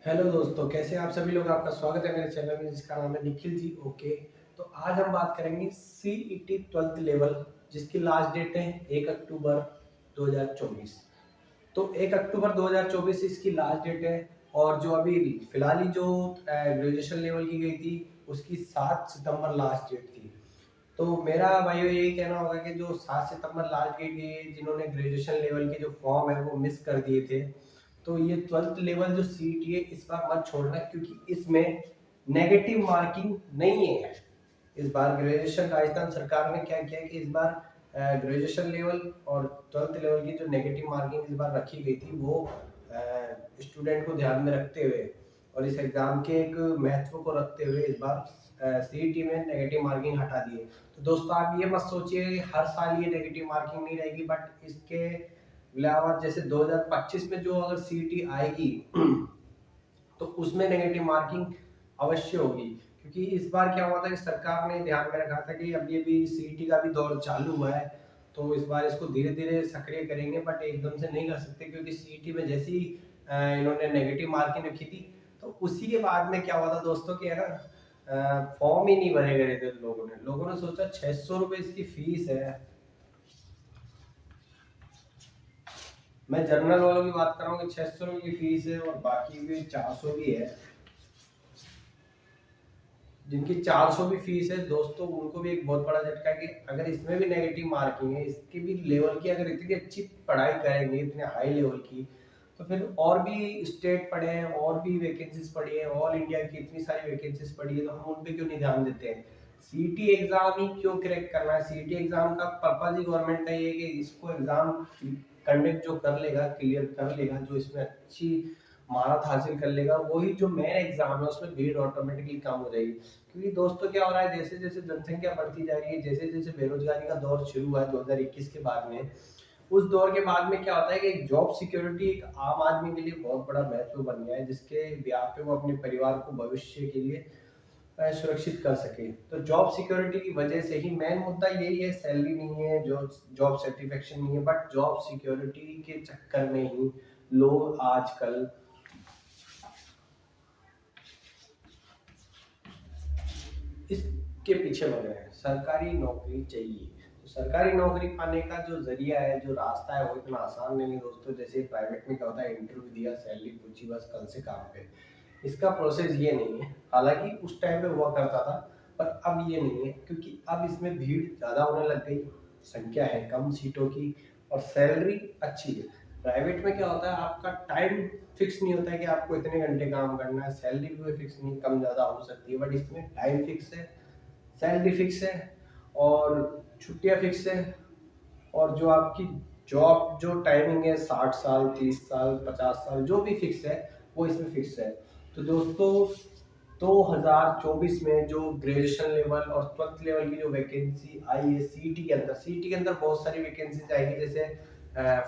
Hello दोस्तों, कैसे हैं आप सभी लोग। आपका स्वागत है मेरे चैनल में जिसका नाम है निखिल जी। ओके, तो आज हम बात करेंगे सीईटी 12th लेवल, जिसकी लास्ट डेट है 1 अक्टूबर 2024। तो 1 अक्टूबर 2024 इसकी लास्ट डेट है। और जो अभी फिलहाल ही जो ग्रेजुएशन लेवल की गई थी उसकी 7 सितंबर लास्ट डेट थी। तो मेरा भाइयों यही कहना होगा कि जो 7 सितंबर लास्ट डेट है, जिन्होंने ग्रेजुएशन लेवल के जो फॉर्म है वो मिस कर दिए थे, तो ये 12th लेवल जो सीईटी है इस बार मत छोड़ना, क्योंकि इसमें नेगेटिव मार्किंग नहीं है। इस बार ग्रेजुएशन राजस्थान सरकार ने क्या किया कि इस बार ग्रेजुएशन लेवल और 12th लेवल की जो नेगेटिव मार्किंग इस बार रखी गई थी वो स्टूडेंट को ध्यान में रखते हुए और इस एग्जाम के एक महत्व को रखते हुए इस बार सीईटी में नेगेटिव मार्किंग हटा दिए। तो दोस्तों आप ये मत सोचिए कि हर साल ये नेगेटिव मार्किंग नहीं रहेगी, बट इसके अलावा जैसे 2025 में जो अगर सीईटी आएगी तो उसमें नेगेटिव मार्किंग अवश्य होगी। क्योंकि इस बार क्या हुआ था कि सरकार ने ध्यान में रखा था कि अभी अभी सीईटी का भी दौर चालू हुआ है, तो इस बार इसको धीरे धीरे सक्रिय करेंगे, बट एकदम से नहीं कर सकते, क्योंकि सीईटी में जैसे ही इन्होंने नेगेटिव मार्किंग रखी थी तो उसी के बाद में क्या हुआ था दोस्तों कि है ना, फॉर्म ही नहीं भरे गए थे। लोगों ने सोचा 600 रुपये इसकी फीस है। मैं जनरल वालों की बात कर रहा हूँ कि 600 रुपये की फीस है और बाकी भी 400 भी है। जिनकी 400 भी फीस है दोस्तों, उनको भी एक बहुत बड़ा झटका है कि अगर इसमें भी नेगेटिव मार्किंग है, इसकी भी लेवल की अगर इतनी अच्छी पढ़ाई करेंगे, इतने हाई लेवल की, तो फिर और भी स्टेट पढ़े हैं, और भी वैकेंसीज पड़ी है, ऑल इंडिया की इतनी सारी वैकेंसीज पड़ी है, तो हम उन पे क्यों नहीं ध्यान देते हैं। सीईटी एग्जाम ही क्यों क्रैक करना है। सीईटी एग्जाम का पर्पज ही गवर्नमेंट का ये है कि इसको एग्जाम कंडक्ट जो कर लेगा, क्लियर कर लेगा, जो इसमें अच्छी महारत हासिल कर लेगा, वही जो मेन एग्जाम है उसमें भीड़ ऑटोमेटिकली कम हो जाएगी। क्योंकि दोस्तों क्या हो रहा है, जैसे जैसे जनसंख्या बढ़ती जा रही है, जैसे जैसे बेरोजगारी का दौर शुरू हुआ है 2021 के बाद में, उस दौर के बाद में क्या होता है कि जॉब सिक्योरिटी एक आम आदमी के लिए बहुत बड़ा महत्व बन गया है, जिसके ब्याह पे वो अपने परिवार को भविष्य के लिए सुरक्षित कर सके। तो जॉब सिक्योरिटी की वजह से ही मेन मुद्दा यही है, सैलरी नहीं है, जो जॉब सेटिस्फेक्शन नहीं है, बट जॉब सिक्योरिटी के चक्कर में ही लोग आजकल इसके पीछे लग रहे हैं। सरकारी नौकरी चाहिए, तो सरकारी नौकरी पाने का जो जरिया है, जो रास्ता है, वो इतना आसान नहीं है दोस्तों। जैसे प्राइवेट में क्या होता है, इंटरव्यू दिया, सैलरी पूछी, बस कल से काम पे। इसका प्रोसेस ये नहीं है। हालांकि उस टाइम पे हुआ करता था, पर अब ये नहीं है, क्योंकि अब इसमें भीड़ ज़्यादा होने लग गई, संख्या है कम सीटों की, और सैलरी अच्छी है। प्राइवेट में क्या होता है, आपका टाइम फिक्स नहीं होता है कि आपको इतने घंटे काम करना है, सैलरी भी कोई फिक्स नहीं, कम ज़्यादा हो सकती है, बट इसमें टाइम फिक्स है, सैलरी फिक्स है, और छुट्टियां फिक्स है, और जो आपकी जॉब जो टाइमिंग है 60 साल, 30 साल, 50 साल, जो भी फिक्स है वो इसमें फिक्स है। तो दोस्तों 2024 में जो ग्रेजुएशन लेवल और 12th लेवल की जो वैकेंसी आई है सीईटी के अंदर बहुत सारी वैकेंसीज आएगी, जैसे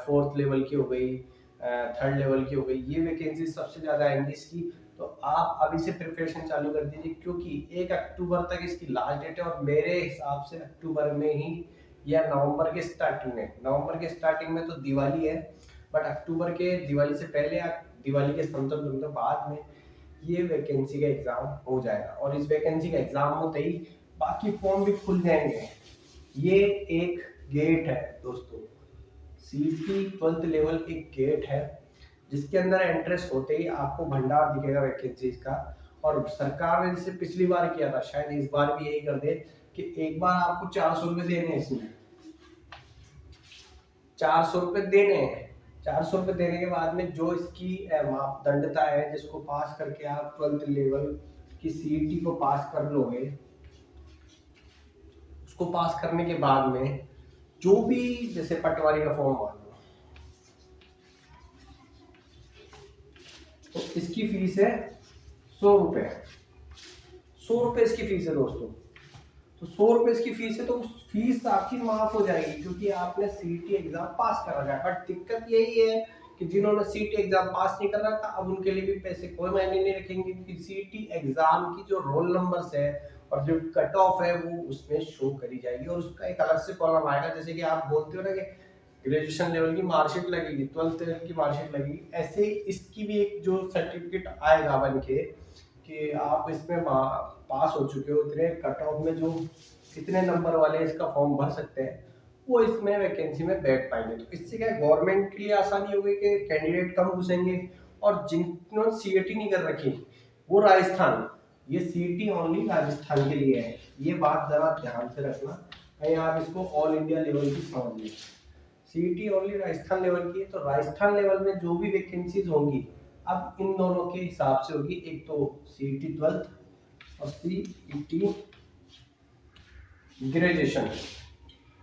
4th लेवल की हो गई, 3rd लेवल की हो गई, ये वैकेंसी सबसे ज़्यादा आएंगी इसकी। तो आप अभी से प्रिपरेशन चालू कर दीजिए, क्योंकि 1 अक्टूबर तक इसकी लास्ट डेट है, और मेरे हिसाब से अक्टूबर में ही या नवंबर के स्टार्टिंग में तो दिवाली है, बट अक्टूबर के दिवाली से पहले या दिवाली के समझो बाद में ये वैकेंसी का एग्जाम हो जाएगा, और इस वैकेंसी का एग्जाम होते ही बाकी फॉर्म भी खुल जाएंगे। ये एक गेट है दोस्तों, सीईटी 12th लेवल एक गेट है, जिसके अंदर एंट्रेंस होते ही आपको भंडार दिखेगा वैकेंसीज का। और सरकार ने जैसे पिछली बार किया था, शायद इस बार भी यही कर दे कि एक बार आपको 400 रुपये देने हैं। इसमें 400 रुपये देने हैं। 400 रुपये देने के बाद में जो इसकी मापदंडता है, जिसको पास करके आप 12th लेवल की सीईटी को पास कर लोगे, उसको पास करने के बाद में जो भी, जैसे पटवारी का फॉर्म मान लो, तो इसकी फीस है 100 रुपये। 100 रुपये इसकी फीस है दोस्तों। तो 100 रुपये इसकी फीस है, तो उस फीस आपकी माफ हो जाएगी, क्योंकि आपने सीईटी एग्जाम पास कर रखा है। बट दिक्कत यही है कि जिन्होंने सीईटी एग्जाम पास नहीं कर रखा, अब उनके लिए भी पैसे कोई मायने नहीं रखेंगे, क्योंकि सीईटी एग्जाम की जो रोल नंबर्स है और जो कट ऑफ है वो उसमें शो करी जाएगी, और उसका एक अलग से कॉलम आएगा। जैसे कि आप बोलते हो ना कि ग्रेजुएशन लेवल की मार्कशीट लगेगी, 12th लेवल की मार्कशीट लगेगी। ऐसे इसकी भी एक जो सर्टिफिकेट आएगा बन के कि आप इसमें पास हो चुके हो, इतने कट ऑफ में जो इतने नंबर वाले इसका फॉर्म भर सकते हैं वो इसमें वैकेंसी में बैठ पाएंगे। तो इससे क्या गवर्नमेंट के लिए आसानी होगी कि कैंडिडेट कम घुसेंगे। और जिन्होंने सीईटी नहीं कर रखी वो राजस्थान, ये सीईटी ओनली राजस्थान के लिए है, ये बात जरा ध्यान से रखना, कहीं आप इसको ऑल इंडिया लेवल की समझ लें। सीईटी ओनली राजस्थान लेवल की है, तो राजस्थान लेवल में जो भी वैकेंसीज होंगी अब इन दोनों के हिसाब से होगी, एक तो सीईटी 12th और सीईटी ग्रेजुएशन,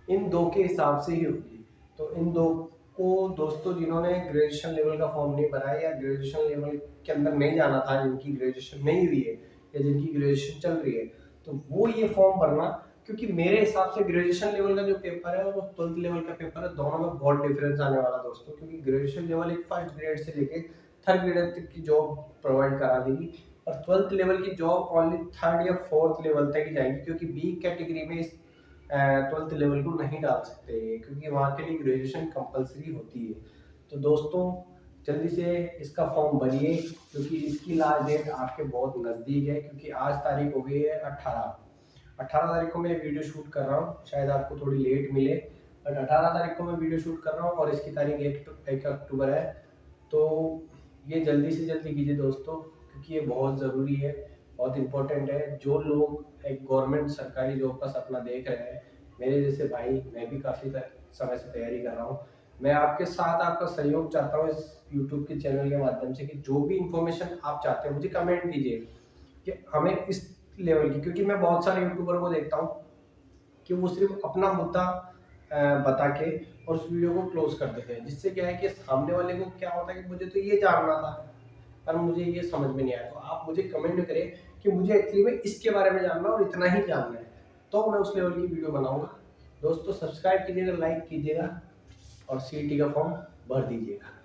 इन दो के हिसाब से ही होगी। तो इन दो को दोस्तों जिन्होंने ग्रेजुएशन लेवल का फॉर्म नहीं भरा है या ग्रेजुएशन लेवल के अंदर नहीं जाना था, जिनकी ग्रेजुएशन नहीं हुई है या जिनकी ग्रेजुएशन चल रही है, तो वो ये फॉर्म भरना। क्योंकि मेरे हिसाब से ग्रेजुएशन लेवल का जो पेपर है और वो 12th लेवल का पेपर है, दोनों में बहुत डिफरेंस आने वाला दोस्तों। क्योंकि ग्रेजुएशन लेवल एक फर्स्ट ग्रेड से लेके थर्ड ग्रेड तक की जॉब प्रोवाइड करा देगी और 12th लेवल की जॉब ओनली थर्ड या फोर्थ लेवल तक ही जाएगी। क्योंकि बी कैटेगरी में 12th लेवल को नहीं डाल सकते क्योंकि वहाँ के लिए ग्रेजुएशन कंपलसरी होती है। तो दोस्तों जल्दी से इसका फॉर्म भरिए क्योंकि इसकी लास्ट डेट आपके बहुत नज़दीक है। क्योंकि आज तारीख हो गई है 18 तारीख को मैं वीडियो शूट कर रहा हूँ, शायद आपको थोड़ी लेट मिले बट 18 तारीख को मैं वीडियो शूट कर रहा हूँ और इसकी तारीख 1 अक्टूबर है। तो ये जल्दी से जल्दी कीजिए दोस्तों क्योंकि ये बहुत ज़रूरी है, बहुत इम्पोर्टेंट है। जो लोग एक गवर्नमेंट सरकारी जॉब का सपना देख रहे हैं, मेरे जैसे भाई, मैं भी काफ़ी समय से तैयारी कर रहा हूँ, मैं आपके साथ आपका सहयोग चाहता हूँ इस यूट्यूब के चैनल के माध्यम से कि जो भी इंफॉर्मेशन आप चाहते हैं मुझे कमेंट कीजिए कि हमें इस लेवल की। क्योंकि मैं बहुत सारे यूट्यूबर को देखता हूँ कि वो सिर्फ अपना मुद्दा बता के और उस वीडियो को क्लोज कर देते हैं, जिससे क्या है कि सामने वाले को क्या होता है कि मुझे तो ये जानना था पर मुझे ये समझ में नहीं आया। तो आप मुझे कमेंट करें कि मुझे एक्चुअली में इसके बारे में जानना है और इतना ही जानना है, तो मैं उस लेवल की वीडियो बनाऊंगा। दोस्तों सब्सक्राइब कीजिएगा, लाइक कीजिएगा और सीईटी का फॉर्म भर दीजिएगा।